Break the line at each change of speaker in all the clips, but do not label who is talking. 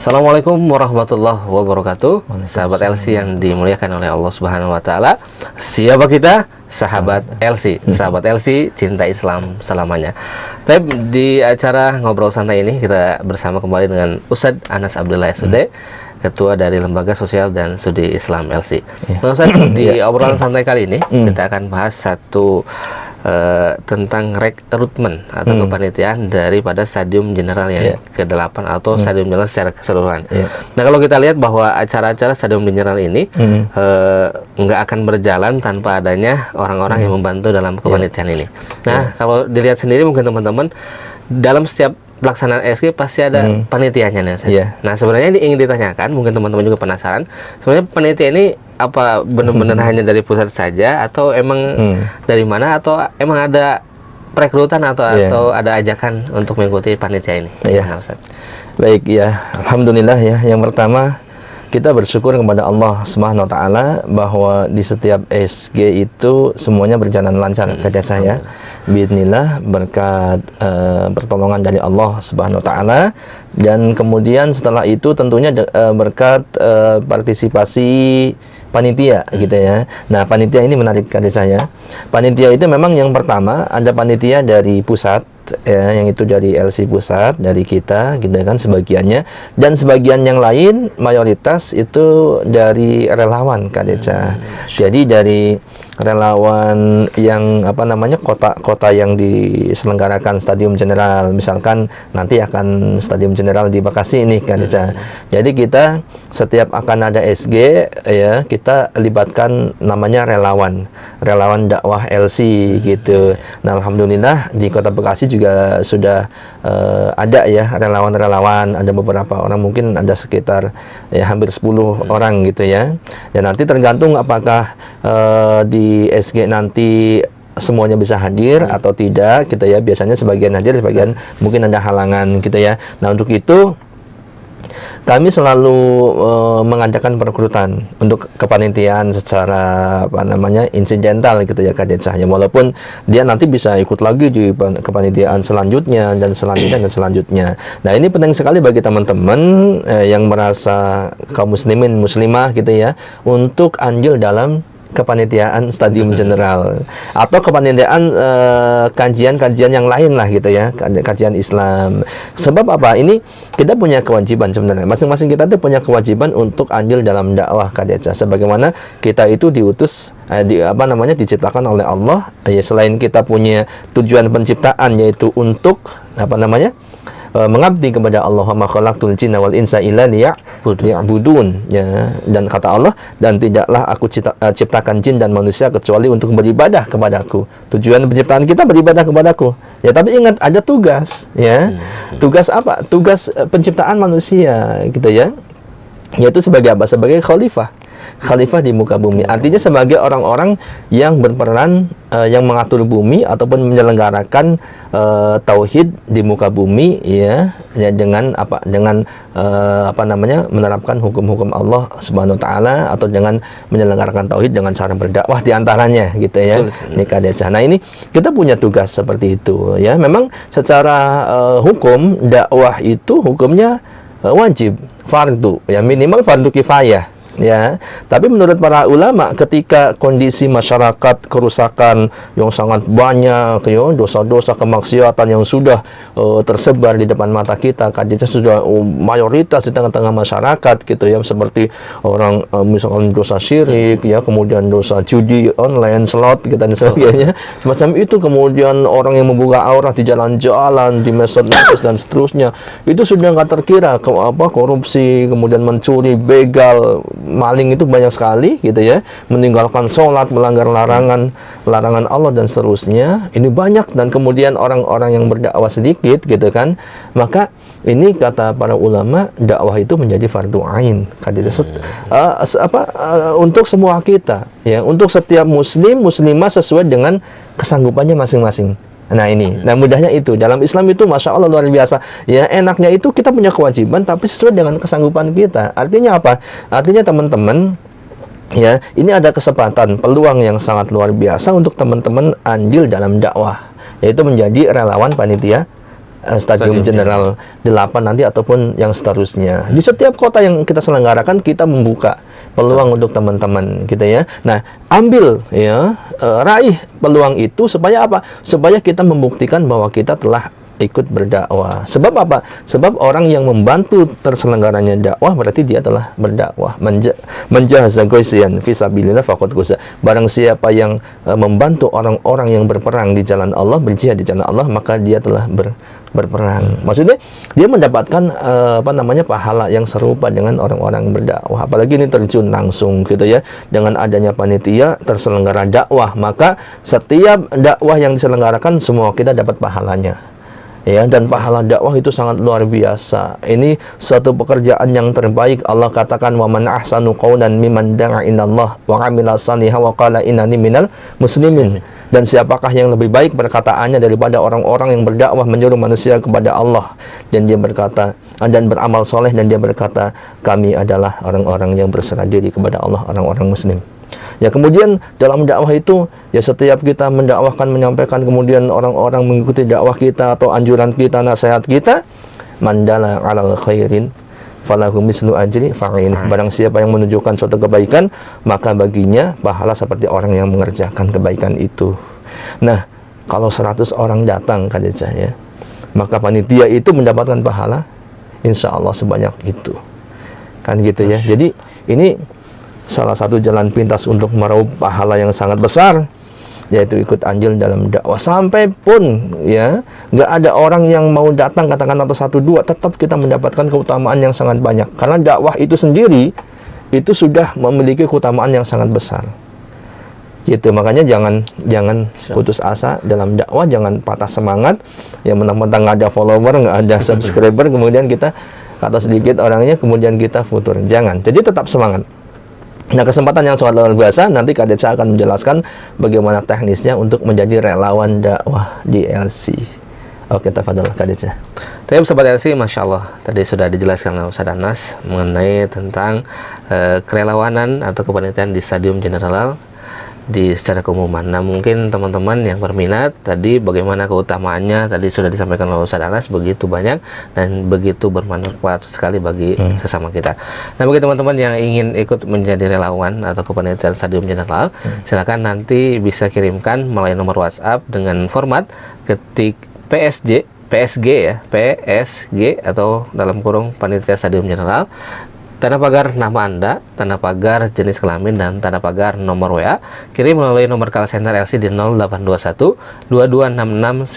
Assalamualaikum warahmatullahi wabarakatuh. Sahabat LC yang dimuliakan oleh Allah Subhanahu wa taala. Siapa kita? Sahabat LC. Sahabat LC, cinta Islam selamanya. Tapi di acara ngobrol santai ini kita bersama kembali dengan Ustadz Anas Abdullah Sude, Ketua dari Lembaga Sosial dan Studi Islam LC. Nah, Ustadz, di obrolan santai kali ini kita akan bahas satu tentang rekrutmen atau kepanitiaan daripada stadium general yang ke-8 atau stadium general secara keseluruhan. Nah, kalau kita lihat bahwa acara-acara stadium general ini nggak akan berjalan tanpa adanya orang-orang yang membantu dalam kepanitiaan ini. Nah, kalau dilihat sendiri mungkin teman-teman dalam setiap pelaksanaan SG pasti ada panitianya nih. Nah, sebenarnya ini ingin ditanyakan, mungkin teman-teman juga penasaran, sebenarnya panitia ini apa benar-benar hanya dari pusat saja atau emang dari mana, atau emang ada perekrutan atau ada ajakan untuk mengikuti panitia ini? Nah, Ustaz.
Baik ya, alhamdulillah ya. Yang pertama, kita bersyukur kepada Allah Subhanahu wa taala bahwa di setiap SG itu semuanya berjalan lancar kepada saya. Bismillah, berkat pertolongan dari Allah Subhanahu wa taala, dan kemudian setelah itu tentunya berkat partisipasi panitia gitu ya. Nah, panitia ini menarik dari saya. Panitia itu memang yang pertama ada panitia dari pusat ya, yang itu dari LC pusat, dari kita gitu kan sebagiannya, dan sebagian yang lain mayoritas itu dari relawan Kak Deca. Jadi dari relawan yang kota-kota yang diselenggarakan stadium general, misalkan nanti akan stadium general di Bekasi ini Kak Deca. Jadi kita setiap akan ada SG ya, kita libatkan namanya relawan dakwah LC gitu. Nah, alhamdulillah di Kota Bekasi juga sudah ada ya relawan-relawan, ada beberapa orang, mungkin ada sekitar ya hampir 10 orang gitu ya. Dan nanti tergantung apakah di SG nanti semuanya bisa hadir atau tidak gitu ya. Biasanya sebagian hadir, sebagian mungkin ada halangan gitu ya. Nah, untuk itu kami selalu mengadakan perekrutan untuk kepanitiaan secara insidental gitu ya Kak Deca. Ya, walaupun dia nanti bisa ikut lagi di kepanitiaan selanjutnya dan selanjutnya. Nah, ini penting sekali bagi teman-teman yang merasa kaum muslimin muslimah gitu ya, untuk andil dalam kepanitiaan stadium general atau kepanitiaan kajian-kajian yang lain lah gitu ya, kajian Islam. Sebab apa? Ini kita punya kewajiban sebenarnya. Masing-masing kita tuh punya kewajiban untuk andil dalam dakwah Kak Deca. Sebagaimana kita itu diutus diciptakan oleh Allah. Ya, selain kita punya tujuan penciptaan yaitu untuk mengabdi kepada Allah, wa ma khalaqtul jinna wal insa illa liya'budun ya. Dan kata Allah, dan tidaklah aku ciptakan jin dan manusia kecuali untuk beribadah kepadaku. Tujuan penciptaan kita beribadah kepadaku. Ya, tapi ingat ada tugas ya. Tugas apa? Tugas penciptaan manusia gitu ya. Yaitu sebagai apa? Sebagai khalifah di muka bumi. Artinya sebagai orang-orang yang berperan yang mengatur bumi ataupun menyelenggarakan tauhid di muka bumi ya dengan menerapkan hukum-hukum Allah Subhanahu wa taala, atau dengan menyelenggarakan tauhid dengan cara berdakwah di antaranya gitu ya. Ini Kak Deca. Nah, ini kita punya tugas seperti itu ya. Memang secara hukum dakwah itu hukumnya wajib, fardu ya, minimal fardu kifayah ya. Tapi menurut para ulama, ketika kondisi masyarakat kerusakan yang sangat banyak ya, dosa-dosa kemaksiatan yang sudah tersebar di depan mata kita, kadang sudah mayoritas di tengah-tengah masyarakat gitu ya, seperti orang misalkan dosa syirik ya, kemudian dosa judi online, slot gitu dan sebagainya semacam itu, kemudian orang yang membuka aurat di jalan-jalan, di medsos dan seterusnya, itu sudah nggak terkira korupsi, kemudian mencuri, begal, maling, itu banyak sekali gitu ya, meninggalkan sholat, melanggar larangan Allah dan seterusnya, ini banyak. Dan kemudian orang-orang yang berdakwah sedikit gitu kan, maka ini kata para ulama, dakwah itu menjadi fardu ain untuk semua kita ya, untuk setiap muslim muslimah sesuai dengan kesanggupannya masing-masing. Nah, ini, nah mudahnya itu dalam Islam itu masya Allah luar biasa ya. Enaknya itu kita punya kewajiban tapi sesuai dengan kesanggupan kita. Artinya apa? Artinya teman-teman ya, ini ada kesempatan, peluang yang sangat luar biasa untuk teman-teman andil dalam dakwah, yaitu menjadi relawan panitia Stadium Jenderal 8 nanti ataupun yang seterusnya. Di setiap kota yang kita selenggarakan kita membuka peluang untuk teman-teman kita ya. Nah, ambil ya, raih peluang itu supaya apa? Supaya kita membuktikan bahwa kita telah ikut berdakwah. Sebab apa? Sebab orang yang membantu terselenggaranya dakwah berarti dia telah berdakwah. Menjahaza goisian fisabilillah faqad goza. Barang siapa yang membantu orang-orang yang berperang di jalan Allah, berjihad di jalan Allah, maka dia telah berperang. Maksudnya dia mendapatkan pahala yang serupa dengan orang-orang berdakwah. Apalagi ini terjun langsung gitu ya, dengan adanya panitia terselenggara dakwah, maka setiap dakwah yang diselenggarakan semua kita dapat pahalanya. Ya, dan pahala dakwah itu sangat luar biasa. Ini suatu pekerjaan yang terbaik. Allah katakan, wa man ahsanu qawlan mimman da'a inallah wa 'amila shalihan wa qala innani minal muslimin. Dan siapakah yang lebih baik perkataannya daripada orang-orang yang berdakwah menyuruh manusia kepada Allah, dan dia berkata, dan beramal soleh, dan dia berkata, kami adalah orang-orang yang berserah diri kepada Allah, orang-orang muslim. Ya, kemudian dalam dakwah itu ya, setiap kita mendakwahkan, menyampaikan, kemudian orang-orang mengikuti dakwah kita atau anjuran kita, nasihat kita, mandala 'alal khairin falahu mislu ajri fa'in. Barang siapa yang menunjukkan suatu kebaikan, maka baginya pahala seperti orang yang mengerjakan kebaikan itu. Nah, kalau 100 orang datang Kak Deca ya, maka panitia itu mendapatkan pahala insya Allah sebanyak itu. Kan gitu ya. Jadi ini salah satu jalan pintas untuk meraup pahala yang sangat besar, yaitu ikut andil dalam dakwah. Sampai pun ya nggak ada orang yang mau datang katakan atau 1-2, tetap kita mendapatkan keutamaan yang sangat banyak, karena dakwah itu sendiri itu sudah memiliki keutamaan yang sangat besar gitu. Makanya jangan putus asa dalam dakwah, jangan patah semangat ya, mentang-mentang nggak ada follower, nggak ada subscriber, kemudian kita kata sedikit orangnya, kemudian kita futur. Jangan, jadi tetap semangat. Nah, kesempatan yang sangat luar biasa, nanti Kak Deca akan menjelaskan bagaimana teknisnya untuk menjadi relawan dakwah di LC. Oke, tafadhol Kak Deca.
Tapi Sobat LC, Masya Allah, tadi sudah dijelaskan oleh Ustaz Anas mengenai tentang kerelawanan atau kepanitiaan di Stadium Jenderal di secara keumuman. Nah, mungkin teman-teman yang berminat tadi bagaimana keutamaannya tadi sudah disampaikan oleh Ustaz Anas, begitu banyak dan begitu bermanfaat sekali bagi sesama kita. Nah, bagi teman-teman yang ingin ikut menjadi relawan atau kepanitiaan Stadium Jenderal, silakan nanti bisa kirimkan melalui nomor WhatsApp dengan format ketik PSG ya, PSG atau dalam kurung panitia Stadium Jenderal, tanda pagar nama Anda, tanda pagar jenis kelamin, dan tanda pagar nomor WA. Kirim melalui nomor call center LC di 0821 2266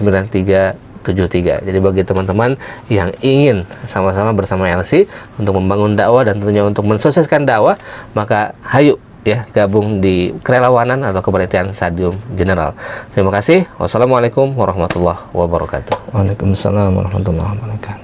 9373. Jadi bagi teman-teman yang ingin sama-sama bersama LC untuk membangun dakwah dan tentunya untuk mensukseskan dakwah, maka hayu ya gabung di kerelawanan atau kepanitiaan Stadium Jenderal. Terima kasih. Wassalamualaikum warahmatullahi wabarakatuh.
Waalaikumsalam warahmatullahi wabarakatuh.